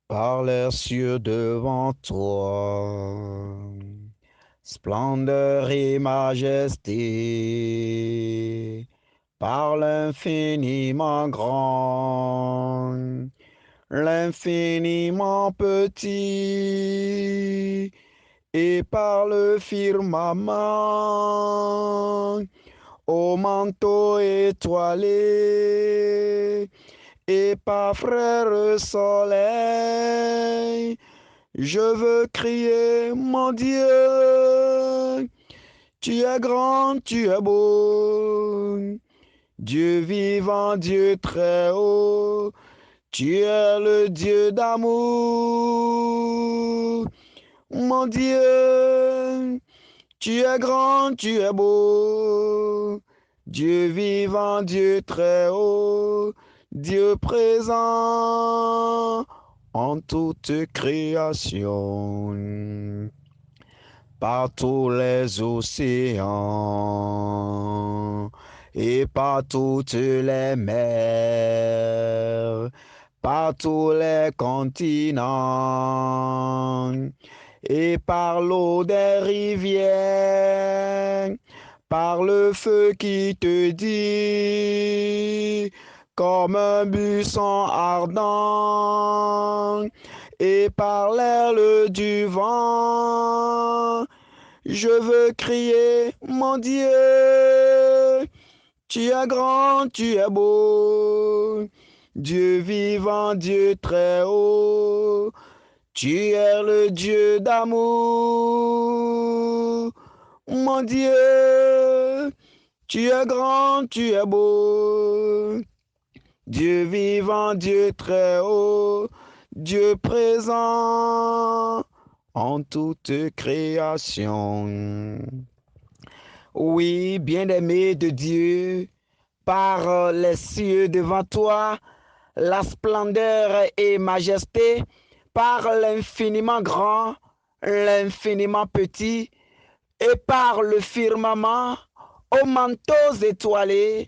par les cieux devant toi. Splendeur et majesté, par l'infiniment grand, l'infiniment petit, et par le firmament, au manteau étoilé, et par frère soleil, je veux crier, mon Dieu, tu es grand, tu es beau, Dieu vivant, Dieu très haut, tu es le Dieu d'amour, mon Dieu, tu es grand, tu es beau, Dieu vivant, Dieu très haut, Dieu présent en toute création, par tous les océans et par toutes les mers, par tous les continents et par l'eau des rivières, par le feu qui te dit, comme un buisson ardent, et par l'aile du vent, je veux crier, mon Dieu, tu es grand, tu es beau, Dieu vivant, Dieu très haut, tu es le Dieu d'amour, mon Dieu, tu es grand, tu es beau, Dieu vivant, Dieu très haut, Dieu présent en toute création. Oui, bien-aimé de Dieu, par les cieux devant toi, la splendeur et majesté, par l'infiniment grand, l'infiniment petit, et par le firmament, aux manteaux étoilés,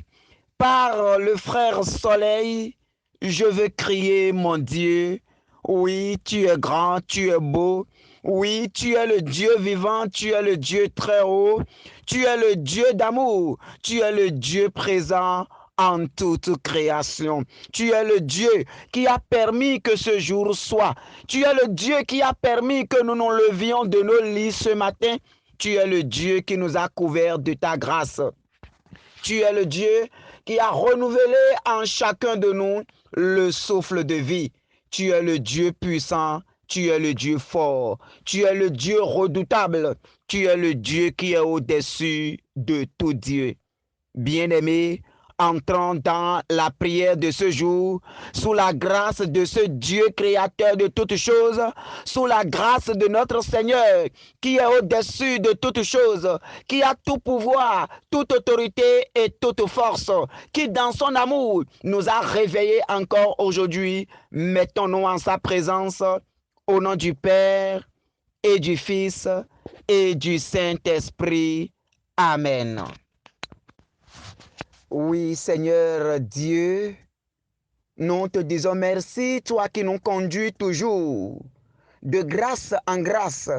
par le frère soleil, je veux crier, mon Dieu. Oui, tu es grand, tu es beau. Oui, tu es le Dieu vivant, tu es le Dieu très haut. Tu es le Dieu d'amour, tu es le Dieu présent en toute création. Tu es le Dieu qui a permis que ce jour soit. Tu es le Dieu qui a permis que nous nous levions de nos lits ce matin. Tu es le Dieu qui nous a couverts de ta grâce. Tu es le Dieu qui a renouvelé en chacun de nous le souffle de vie. Tu es le Dieu puissant, tu es le Dieu fort, tu es le Dieu redoutable, tu es le Dieu qui est au-dessus de tout Dieu. Bien-aimés, entrons dans la prière de ce jour, sous la grâce de ce Dieu créateur de toutes choses, sous la grâce de notre Seigneur, qui est au-dessus de toutes choses, qui a tout pouvoir, toute autorité et toute force, qui dans son amour nous a réveillés encore aujourd'hui. Mettons-nous en sa présence, au nom du Père et du Fils et du Saint-Esprit. Amen. Oui, Seigneur Dieu, nous te disons merci, toi qui nous conduis toujours, de grâce en grâce,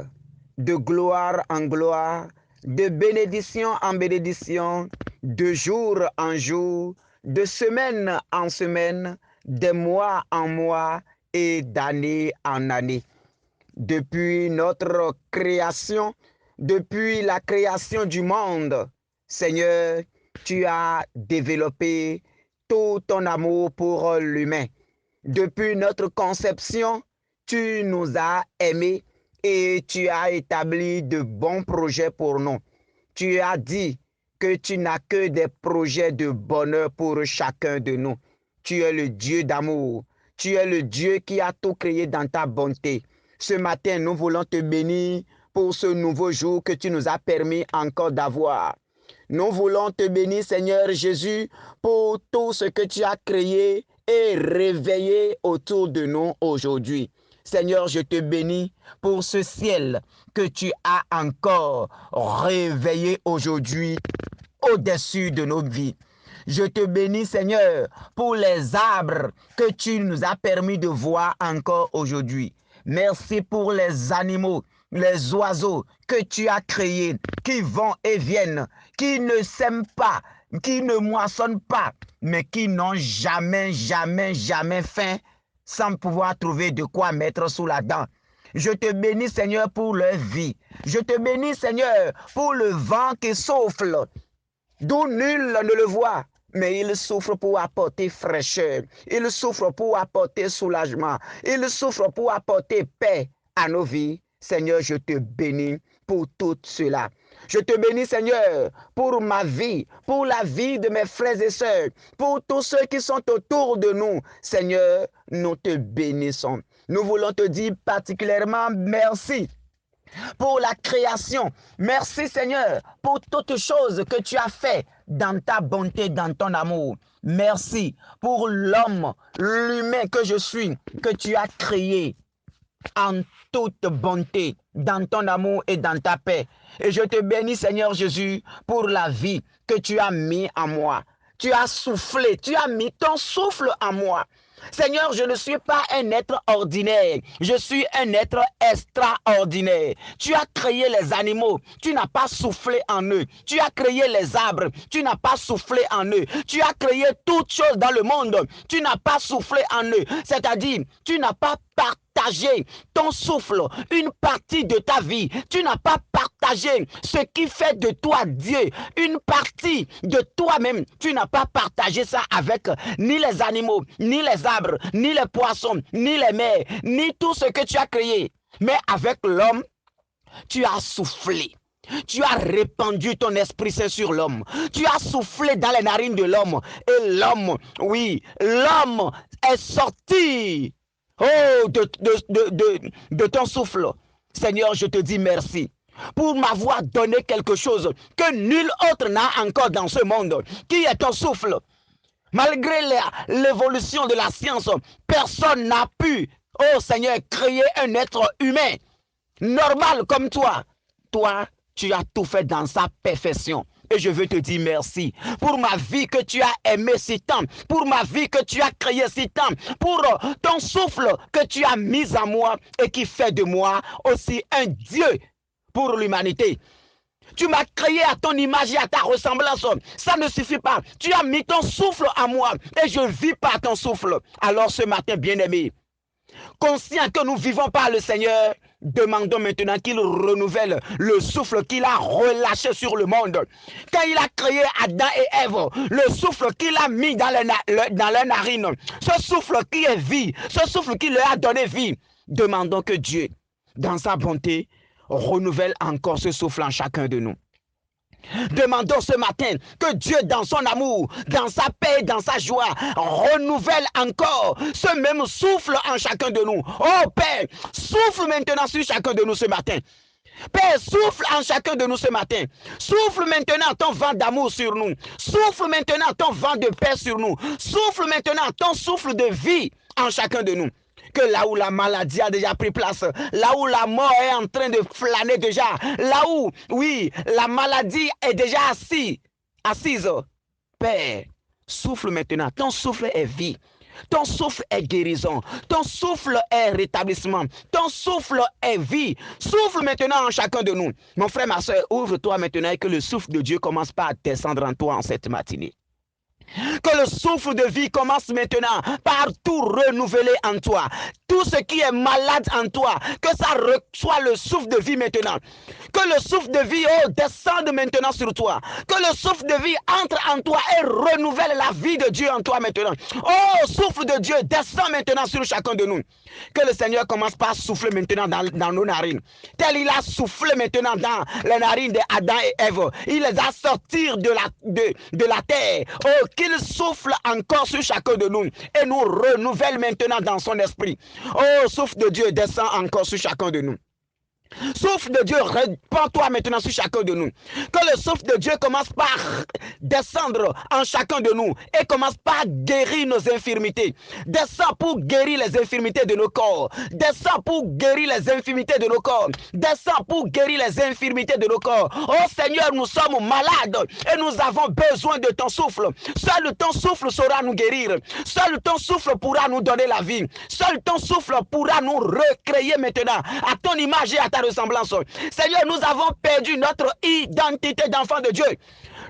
de gloire en gloire, de bénédiction en bénédiction, de jour en jour, de semaine en semaine, de mois en mois et d'année en année. Depuis notre création, depuis la création du monde, Seigneur, tu as développé tout ton amour pour l'humain. Depuis notre conception, tu nous as aimés et tu as établi de bons projets pour nous. Tu as dit que tu n'as que des projets de bonheur pour chacun de nous. Tu es le Dieu d'amour. Tu es le Dieu qui a tout créé dans ta bonté. Ce matin, nous voulons te bénir pour ce nouveau jour que tu nous as permis encore d'avoir. Nous voulons te bénir, Seigneur Jésus, pour tout ce que tu as créé et réveillé autour de nous aujourd'hui. Seigneur, je te bénis pour ce ciel que tu as encore réveillé aujourd'hui au-dessus de nos vies. Je te bénis, Seigneur, pour les arbres que tu nous as permis de voir encore aujourd'hui. Merci pour les animaux, les oiseaux que tu as créés, qui vont et viennent, qui ne sèment pas, qui ne moissonnent pas, mais qui n'ont jamais, jamais, jamais faim sans pouvoir trouver de quoi mettre sous la dent. Je te bénis, Seigneur, pour leur vie. Je te bénis, Seigneur, pour le vent qui souffle, d'où nul ne le voit. Mais il souffre pour apporter fraîcheur. Il souffre pour apporter soulagement. Il souffre pour apporter paix à nos vies. Seigneur, je te bénis pour tout cela. Je te bénis, Seigneur, pour ma vie, pour la vie de mes frères et sœurs, pour tous ceux qui sont autour de nous. Seigneur, nous te bénissons. Nous voulons te dire particulièrement merci pour la création. Merci, Seigneur, pour toutes choses que tu as fait dans ta bonté, dans ton amour. Merci pour l'homme, l'humain que je suis, que tu as créé en toute bonté, dans ton amour et dans ta paix. Et je te bénis, Seigneur Jésus, pour la vie que tu as mis en moi. Tu as soufflé, tu as mis ton souffle en moi. Seigneur, je ne suis pas un être ordinaire, je suis un être extraordinaire. Tu as créé les animaux, tu n'as pas soufflé en eux. Tu as créé les arbres, tu n'as pas soufflé en eux. Tu as créé toutes choses dans le monde, tu n'as pas soufflé en eux. C'est-à-dire, tu n'as pas partagé ton souffle, une partie de ta vie. Tu n'as pas partagé ce qui fait de toi Dieu, une partie de toi-même. Tu n'as pas partagé ça avec ni les animaux, ni les arbres, ni les poissons, ni les mers, ni tout ce que tu as créé. Mais avec l'homme, tu as soufflé. Tu as répandu ton Esprit Saint sur l'homme. Tu as soufflé dans les narines de l'homme. Et l'homme, oui, l'homme est sorti. Oh, de ton souffle. Seigneur, je te dis merci pour m'avoir donné quelque chose que nul autre n'a encore dans ce monde, qui est ton souffle. Malgré l'évolution de la science, personne n'a pu, oh Seigneur, créer un être humain normal comme toi. Toi, tu as tout fait dans sa perfection. Et je veux te dire merci pour ma vie que tu as aimée si tant, pour ma vie que tu as créée si tant, pour ton souffle que tu as mis en moi et qui fait de moi aussi un Dieu pour l'humanité. Tu m'as créé à ton image et à ta ressemblance. Ça ne suffit pas. Tu as mis ton souffle en moi et je vis par ton souffle. Alors ce matin, bien-aimé, conscient que nous vivons par le Seigneur, demandons maintenant qu'il renouvelle le souffle qu'il a relâché sur le monde. Quand il a créé Adam et Ève, le souffle qu'il a mis dans leurs narines, ce souffle qui est vie, ce souffle qui leur a donné vie, demandons que Dieu, dans sa bonté, renouvelle encore ce souffle en chacun de nous. Demandons ce matin que Dieu, dans son amour, dans sa paix, dans sa joie, renouvelle encore ce même souffle en chacun de nous. Oh Père, souffle maintenant sur chacun de nous ce matin. Père, souffle en chacun de nous ce matin. Souffle maintenant ton vent d'amour sur nous. Souffle maintenant ton vent de paix sur nous. Souffle maintenant ton souffle de vie en chacun de nous. Que là où la maladie a déjà pris place, là où la mort est en train de flâner déjà, là où, oui, la maladie est déjà assise, Père, souffle maintenant. Ton souffle est vie. Ton souffle est guérison. Ton souffle est rétablissement. Ton souffle est vie. Souffle maintenant en chacun de nous. Mon frère, ma soeur, ouvre-toi maintenant et que le souffle de Dieu commence par descendre en toi en cette matinée. Que le souffle de vie commence maintenant par tout renouveler en toi. Tout ce qui est malade en toi, que ça reçoit le souffle de vie maintenant. Que le souffle de vie descende maintenant sur toi. Que le souffle de vie entre en toi et renouvelle la vie de Dieu en toi maintenant. Oh, souffle de Dieu, descend maintenant sur chacun de nous. Que le Seigneur commence par souffler maintenant dans nos narines. Tel il a soufflé maintenant dans les narines d'Adam et Ève. Il les a sortis de la terre. Oh, qu'il souffle encore sur chacun de nous et nous renouvelle maintenant dans son esprit. Oh, souffle de Dieu, descend encore sur chacun de nous. Souffle de Dieu, répands-toi maintenant sur chacun de nous. Que le souffle de Dieu commence par descendre en chacun de nous et commence par guérir nos infirmités. Descends pour guérir les infirmités de nos corps. Descends pour guérir les infirmités de nos corps. Descends pour guérir les infirmités de nos corps. Oh Seigneur, nous sommes malades et nous avons besoin de ton souffle. Seul ton souffle saura nous guérir. Seul ton souffle pourra nous donner la vie. Seul ton souffle pourra nous recréer maintenant à ton image et à ta ressemblance. Seigneur, nous avons perdu notre identité d'enfant de Dieu.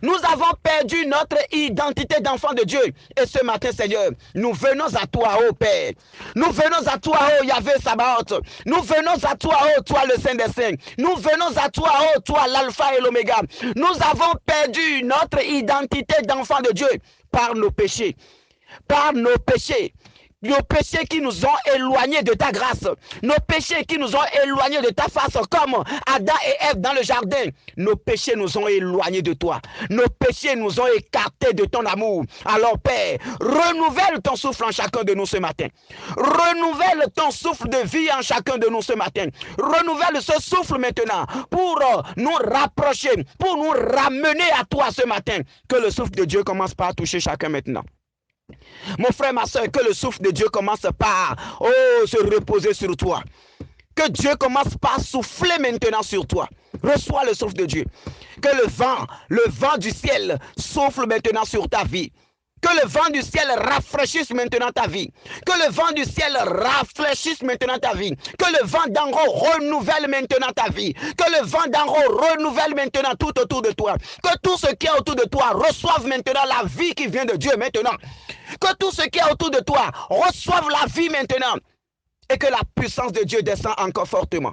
Nous avons perdu notre identité d'enfant de Dieu. Et ce matin, Seigneur, nous venons à toi, ô Père. Nous venons à toi, ô Yahvé Sabaoth. Nous venons à toi, ô toi le Saint des Saints. Nous venons à toi, ô toi l'Alpha et l'Oméga. Nous avons perdu notre identité d'enfant de Dieu par nos péchés. Par nos péchés. Nos péchés qui nous ont éloignés de ta grâce. Nos péchés qui nous ont éloignés de ta face comme Adam et Ève dans le jardin. Nos péchés nous ont éloignés de toi. Nos péchés nous ont écartés de ton amour. Alors Père, renouvelle ton souffle en chacun de nous ce matin. Renouvelle ton souffle de vie en chacun de nous ce matin. Renouvelle ce souffle maintenant pour nous rapprocher, pour nous ramener à toi ce matin. Que le souffle de Dieu commence par toucher chacun maintenant. Mon frère, ma soeur, que le souffle de Dieu commence par se reposer sur toi. Que Dieu commence par souffler maintenant sur toi. Reçois le souffle de Dieu. Que le vent du ciel souffle maintenant sur ta vie. Que le vent du ciel rafraîchisse maintenant ta vie. Que le vent du ciel rafraîchisse maintenant ta vie. Que le vent d'en haut renouvelle maintenant ta vie. Que le vent d'en haut renouvelle maintenant tout autour de toi. Que tout ce qui est autour de toi reçoive maintenant la vie qui vient de Dieu maintenant. Que tout ce qui est autour de toi reçoive la vie maintenant. Et que la puissance de Dieu descend encore fortement.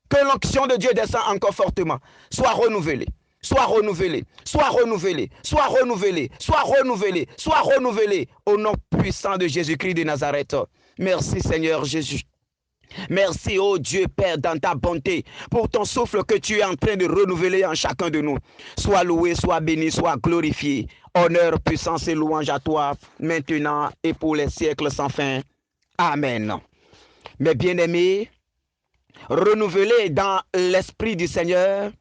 Que l'onction de Dieu descend encore fortement. Sois renouvelée. Sois renouvelé, sois renouvelé, sois renouvelé, sois renouvelé, sois renouvelé au nom puissant de Jésus-Christ de Nazareth. Merci Seigneur Jésus. Merci, ô Dieu Père, dans ta bonté, pour ton souffle que tu es en train de renouveler en chacun de nous. Sois loué, sois béni, sois glorifié. Honneur, puissance et louange à toi, maintenant et pour les siècles sans fin. Amen. Mes bien-aimés, renouvelés dans l'Esprit du Seigneur,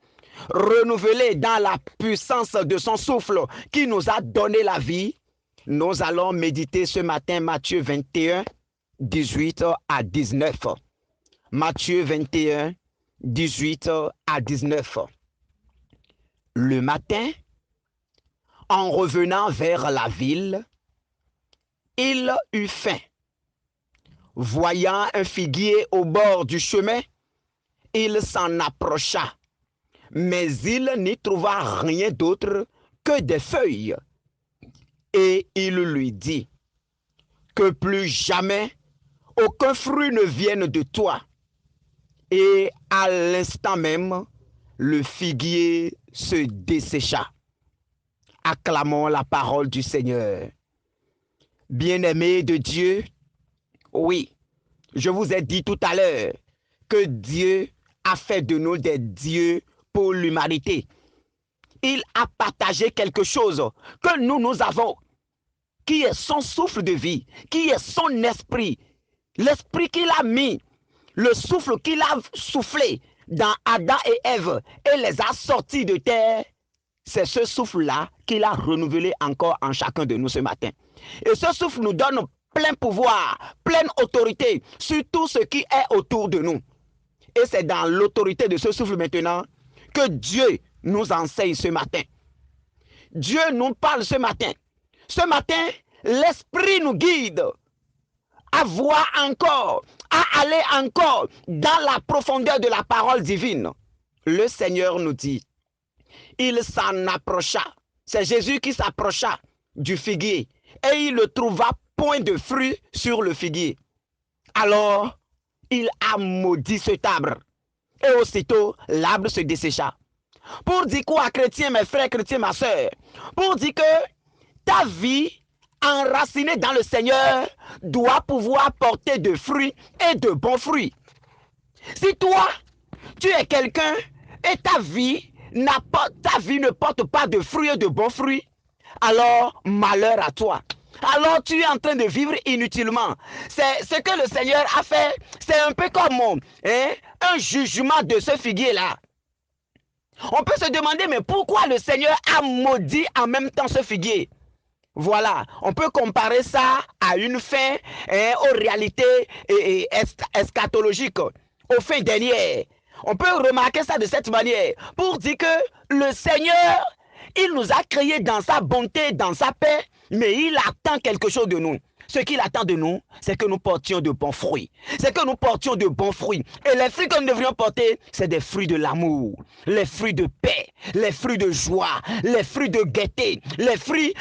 renouvelé dans la puissance de son souffle qui nous a donné la vie, nous allons méditer ce matin Matthieu 21, 18 à 19. Matthieu 21, 18 à 19. Le matin, en revenant vers la ville, il eut faim. Voyant un figuier au bord du chemin, il s'en approcha. Mais il n'y trouva rien d'autre que des feuilles. Et il lui dit, que plus jamais aucun fruit ne vienne de toi. Et à l'instant même, le figuier se dessécha. Acclamons la parole du Seigneur. Bien-aimés de Dieu, oui, je vous ai dit tout à l'heure que Dieu a fait de nous des dieux pour l'humanité. Il a partagé quelque chose que nous avons, qui est son souffle de vie, qui est son esprit, l'esprit qu'il a mis, le souffle qu'il a soufflé dans Adam et Ève et les a sortis de terre. C'est ce souffle-là qu'il a renouvelé encore en chacun de nous ce matin. Et ce souffle nous donne plein pouvoir, pleine autorité sur tout ce qui est autour de nous. Et c'est dans l'autorité de ce souffle maintenant que Dieu nous enseigne ce matin. Dieu nous parle ce matin. Ce matin, l'Esprit nous guide à voir encore, à aller encore dans la profondeur de la parole divine. Le Seigneur nous dit, il s'en approcha. C'est Jésus qui s'approcha du figuier et il ne trouva point de fruits sur le figuier. Alors, il a maudit cet arbre et aussitôt l'arbre se dessécha. Pour dire quoi, chrétien, mes frères chrétiens, ma soeur? Pour dire que ta vie enracinée dans le Seigneur doit pouvoir porter de fruits et de bons fruits. Si toi, tu es quelqu'un et ta vie ne porte pas de fruits et de bons fruits, alors malheur à toi. alors tu es en train de vivre inutilement. C'est ce que le Seigneur a fait. C'est un peu comme un jugement de ce figuier-là. On peut se demander, mais pourquoi le Seigneur a maudit en même temps ce figuier? Voilà, on peut comparer ça à une fin, aux réalités eschatologiques, aux fins dernières. On peut remarquer ça de cette manière pour dire que le Seigneur, il nous a créés dans sa bonté, dans sa paix, mais il attend quelque chose de nous. Ce qu'il attend de nous, c'est que nous portions de bons fruits. C'est que nous portions de bons fruits. Et les fruits que nous devrions porter, c'est des fruits de l'amour, les fruits de paix, les fruits de joie, les fruits de gaieté, les fruits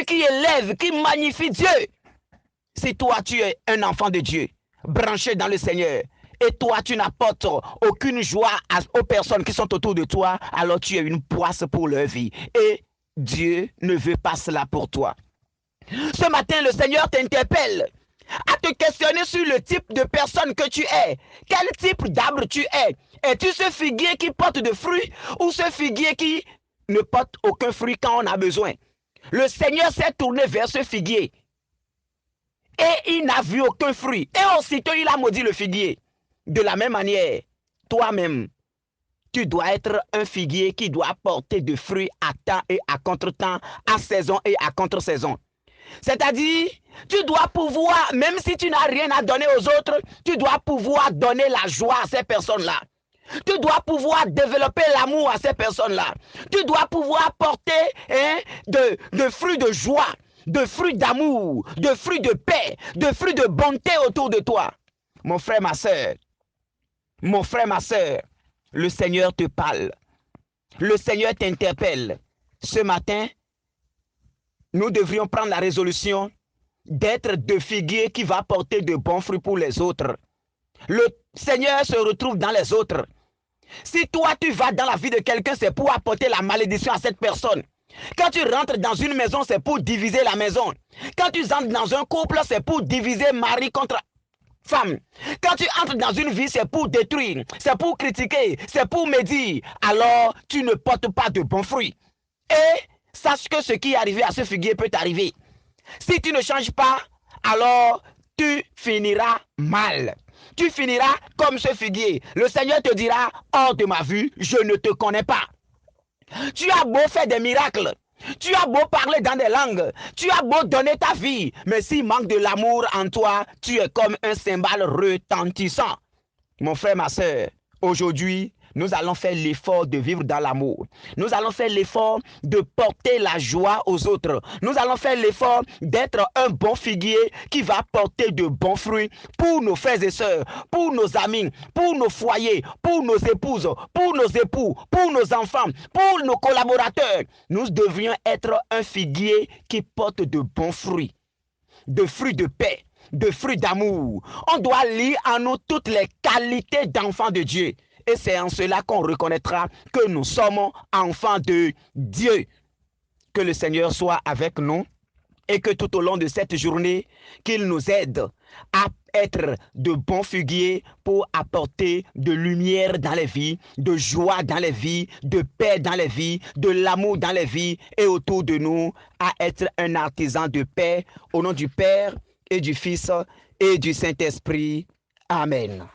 qui élèvent, qui magnifient Dieu. Si toi, tu es un enfant de Dieu, branché dans le Seigneur, et toi, tu n'apportes aucune joie aux personnes qui sont autour de toi, alors tu es une poisse pour leur vie. Et Dieu ne veut pas cela pour toi. Ce matin, le Seigneur t'interpelle à te questionner sur le type de personne que tu es. Quel type d'arbre tu es? Es-tu ce figuier qui porte de fruits ou ce figuier qui ne porte aucun fruit quand on a besoin? Le Seigneur s'est tourné vers ce figuier et il n'a vu aucun fruit. Et aussitôt, il a maudit le figuier. De la même manière, toi-même, tu dois être un figuier qui doit porter de fruits à temps et à contre-temps, à saison et à contre-saison. C'est-à-dire, tu dois pouvoir, même si tu n'as rien à donner aux autres, tu dois pouvoir donner la joie à ces personnes-là. Tu dois pouvoir développer l'amour à ces personnes-là. Tu dois pouvoir porter de fruits de joie, de fruits d'amour, de fruits de paix, de fruits de bonté autour de toi. Mon frère, ma soeur, le Seigneur te parle. Le Seigneur t'interpelle. Ce matin, nous devrions prendre la résolution d'être de figuier qui va porter de bons fruits pour les autres. Le Seigneur se retrouve dans les autres. Si toi, tu vas dans la vie de quelqu'un, c'est pour apporter la malédiction à cette personne. Quand tu rentres dans une maison, c'est pour diviser la maison. Quand tu entres dans un couple, c'est pour diviser mari contre femme. Quand tu entres dans une vie, c'est pour détruire, c'est pour critiquer, c'est pour médire. Alors, tu ne portes pas de bons fruits. Et sache que ce qui est arrivé à ce figuier peut t'arriver. Si tu ne changes pas, alors tu finiras mal. Tu finiras comme ce figuier. Le Seigneur te dira, hors de ma vue, je ne te connais pas. Tu as beau faire des miracles, tu as beau parler dans des langues, tu as beau donner ta vie, mais s'il manque de l'amour en toi, tu es comme un cymbale retentissant. Mon frère, ma soeur, aujourd'hui, nous allons faire l'effort de vivre dans l'amour. Nous allons faire l'effort de porter la joie aux autres. Nous allons faire l'effort d'être un bon figuier qui va porter de bons fruits pour nos frères et sœurs, pour nos amis, pour nos foyers, pour nos épouses, pour nos époux, pour nos enfants, pour nos collaborateurs. Nous devrions être un figuier qui porte de bons fruits, de fruits de paix, de fruits d'amour. On doit lire en nous toutes les qualités d'enfants de Dieu. Et c'est en cela qu'on reconnaîtra que nous sommes enfants de Dieu. Que le Seigneur soit avec nous et que tout au long de cette journée, qu'il nous aide à être de bons figuiers pour apporter de lumière dans les vies, de joie dans les vies, de paix dans les vies, de l'amour dans les vies et autour de nous à être un artisan de paix au nom du Père et du Fils et du Saint-Esprit. Amen.